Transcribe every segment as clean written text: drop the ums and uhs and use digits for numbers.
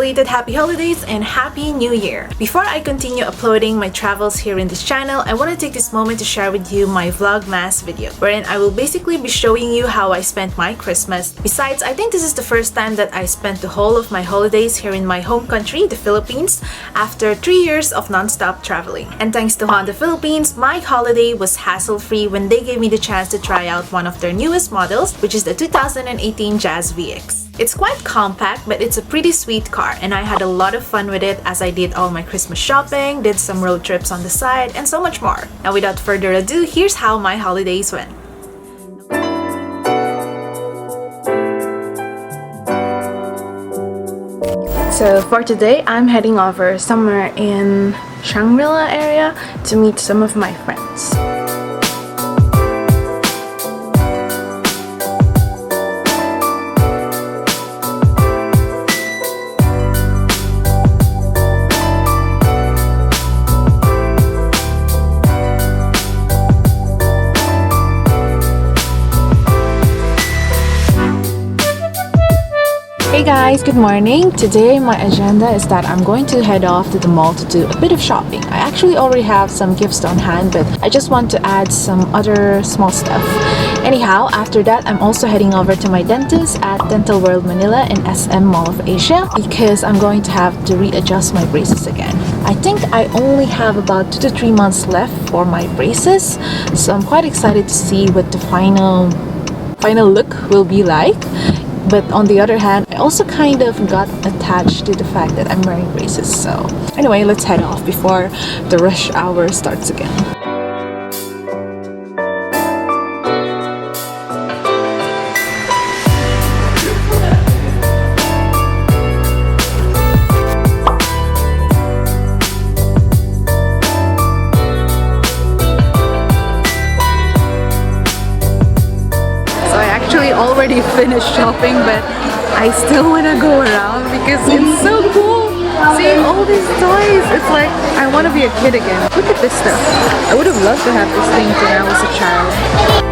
belated happy holidays and happy new year. Before I continue uploading my travels here in this channel, I want to take this moment to share with you my Vlogmas video, wherein I will basically be showing you how I spent my Christmas. Besides, I think this is the first time that I spent the whole of my holidays here in my home country, the Philippines, after 3 years of non-stop traveling. And thanks to Honda Philippines, my holiday was hassle-free when they gave me the chance to try out one of their newest models, which is the 2018 Jazz VX. It's quite compact, but it's a pretty sweet car, and I had a lot of fun with it as I did all my Christmas shopping, did some road trips on the side, and so much more. Now without further ado, here's how my holidays went. So for today, I'm heading over somewhere in Shangri-La area to meet some of my friends. Hey guys, good morning. Today my agenda is that I'm going to head off to the mall to do a bit of shopping. I actually already have some gifts on hand, but I just want to add some other small stuff. Anyhow, after that, I'm also heading over to my dentist at Dental World Manila in SM Mall of Asia because I'm going to have to readjust my braces again. I think I only have about 2 to 3 months left for my braces, so I'm quite excited to see what the final look will be like. But on the other hand, I also kind of got attached to the fact that I'm wearing braces. So anyway, let's head off before the rush hour starts again. Already finished shopping, but I still want to go around because it's so cool seeing all these toys. It's like I want to be a kid again. Look at this stuff. I would have loved to have this thing when I was a child.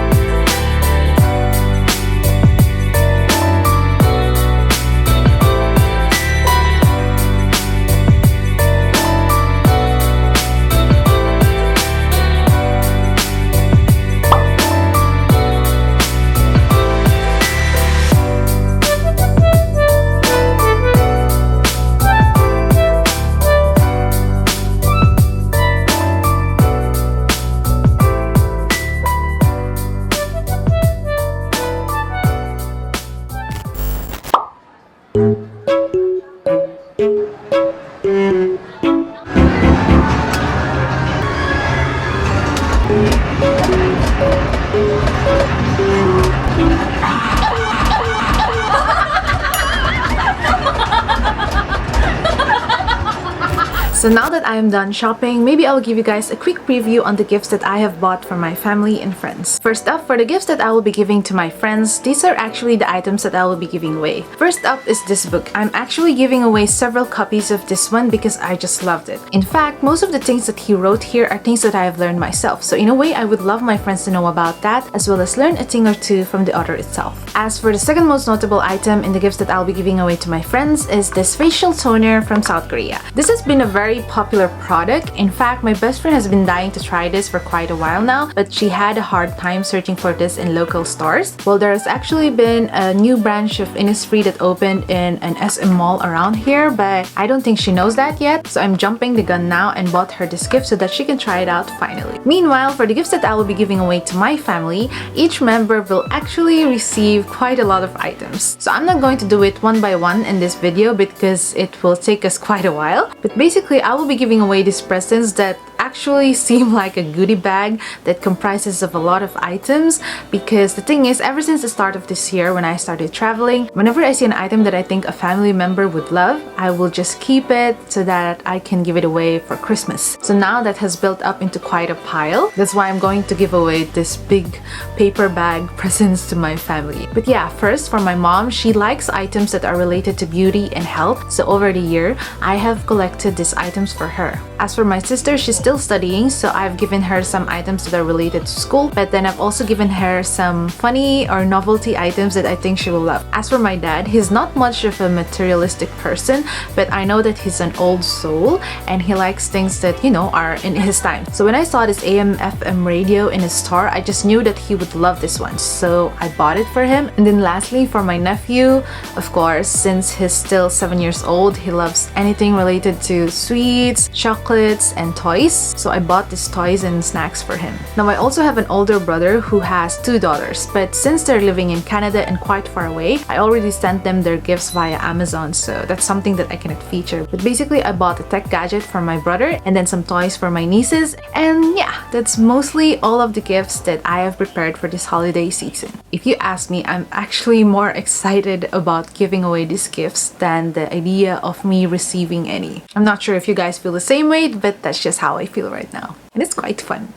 So now that I am done shopping, maybe I'll give you guys a quick preview on the gifts that I have bought for my family and friends. First up, for the gifts that I will be giving to my friends, these are actually the items that I will be giving away. First up is this book. I'm actually giving away several copies of this one because I just loved it. In fact, most of the things that he wrote here are things that I have learned myself. So in a way, I would love my friends to know about that, as well as learn a thing or two from the author itself. As for the second most notable item in the gifts that I'll be giving away to my friends is this facial toner from South Korea. This has been a very popular product. In fact, my best friend has been dying to try this for quite a while now, but she had a hard time searching for this in local stores. Well, there has actually been a new branch of Innisfree that opened in an SM mall around here, but I don't think she knows that yet, so I'm jumping the gun now and bought her this gift so that she can try it out finally. Meanwhile, for the gifts that I will be giving away to my family, each member will actually receive quite a lot of items. So I'm not going to do it one by one in this video because it will take us quite a while, but basically I will be giving away these presents that actually seem like a goodie bag that comprises of a lot of items, because the thing is, ever since the start of this year when I started traveling, whenever I see an item that I think a family member would love, I will just keep it so that I can give it away for Christmas. So now that has built up into quite a pile. That's why I'm going to give away this big paper bag presents to my family. But yeah, first for my mom, she likes items that are related to beauty and health, so over the year I have collected these items for her. As for my sister, she's still studying, so I've given her some items that are related to school, but then I've also given her some funny or novelty items that I think she will love. As for my dad, he's not much of a materialistic person, but I know that he's an old soul and he likes things that, you know, are in his time. So when I saw this AM/FM radio in his store, I just knew that he would love this one, so I bought it for him. And then lastly, for my nephew, of course, since he's still 7 years old, he loves anything related to sweets, chocolates, and toys, so I bought these toys and snacks for him. Now I also have an older brother who has 2 daughters, but since they're living in Canada and quite far away, I already sent them their gifts via Amazon, so that's something that I cannot feature. But basically, I bought a tech gadget for my brother and then some toys for my nieces, and yeah, that's mostly all of the gifts that I have prepared for this holiday season. If you ask me, I'm actually more excited about giving away these gifts than the idea of me receiving any. I'm not sure if you guys feel the same way, but that's just how I feel right now, and it's quite fun.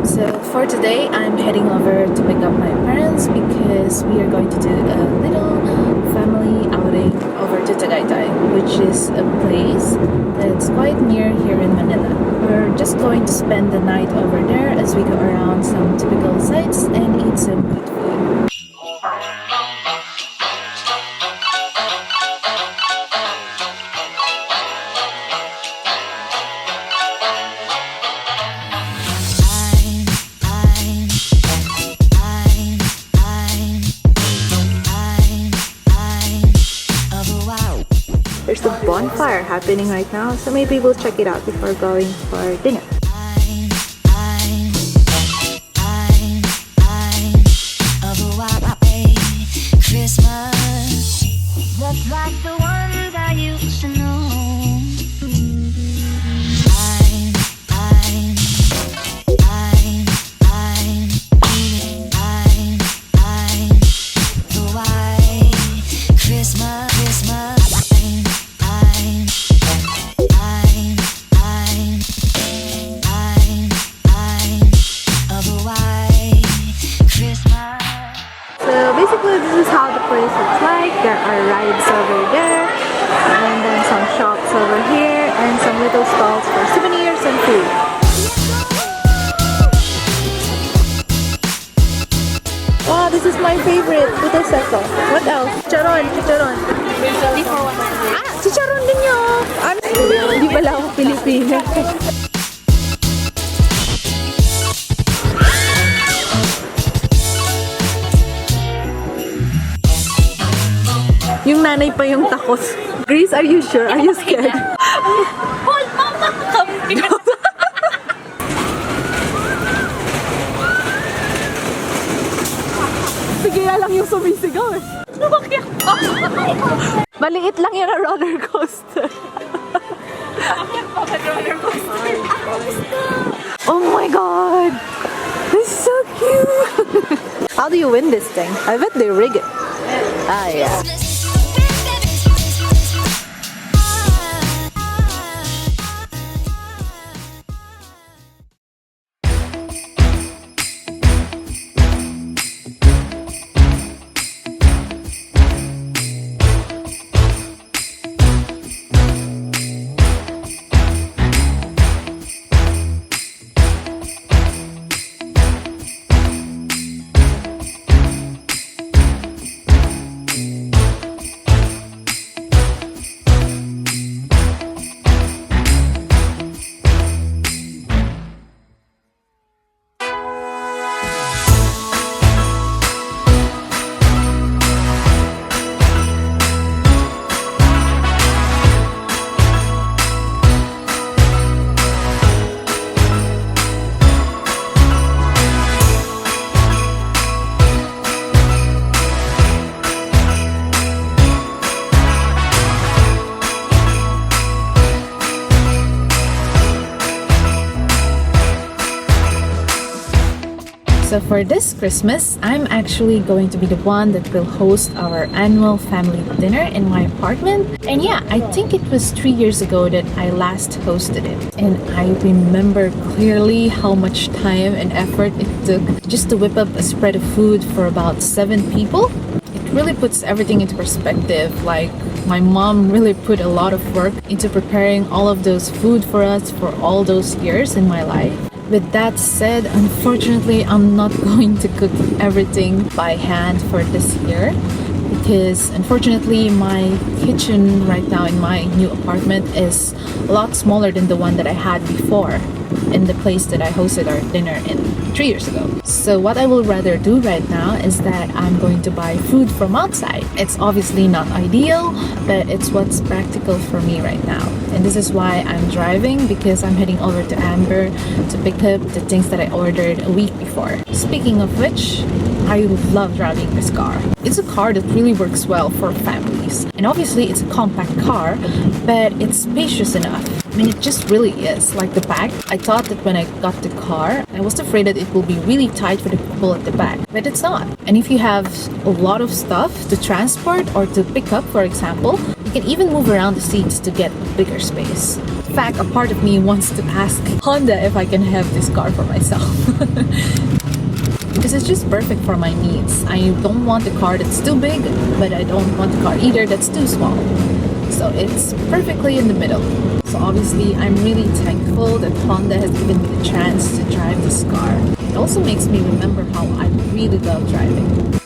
So for today, I'm heading over to pick up my parents because we are going to do a little family outing over to Tagaytay, which is a place that's quite near here in Manila. We're just going to spend the night over there as we go around some typical sites and eat some good food. There's a bonfire happening right now, so maybe we'll check it out before going for dinner. Christmas, just like the ones I used to know. Basically, this is how the place looks like. There are rides over there, and then some shops over here, and some little stalls for souvenirs and food. Wow, this is my favorite, Puto Seco. What else? Chicharon, chicharon. Ah, chicharon din yun! Ano? Hindi pala ako Pilipina. Yung nanay pa yung takos. Grace, are you sure? Are you scared? Hold, mama! Sige na lang yung sumisigaw eh. Maliit lang yan ang roller coaster. Oh my god! This is so cute! How do you win this thing? I bet they rig it. Ah, yeah. So for this Christmas, I'm actually going to be the one that will host our annual family dinner in my apartment. And yeah, I think it was 3 years ago that I last hosted it. And I remember clearly how much time and effort it took just to whip up a spread of food for about 7 people. It really puts everything into perspective. Like, my mom really put a lot of work into preparing all of those food for us for all those years in my life. With that said, unfortunately, I'm not going to cook everything by hand for this year because unfortunately my kitchen right now in my new apartment is a lot smaller than the one that I had before in the place that I hosted our dinner in 3 years ago. So what I will rather do right now is that I'm going to buy food from outside. It's obviously not ideal, but it's what's practical for me right now. And this is why I'm driving, because I'm heading over to Amber to pick up the things that I ordered a week before. Speaking of which, I love driving this car. It's a car that really works well for families. And obviously it's a compact car, but it's spacious enough. I mean, it just really is. Like the back, I thought that when I got the car, I was afraid that it will be really tight for the people at the back, but it's not. And if you have a lot of stuff to transport or to pick up, for example, you can even move around the seats to get a bigger space. In fact, a part of me wants to ask Honda if I can have this car for myself. Because it's just perfect for my needs. I don't want a car that's too big, but I don't want a car either that's too small. So it's perfectly in the middle. So obviously, I'm really thankful that Honda has given me the chance to drive this car. It also makes me remember how I really love driving.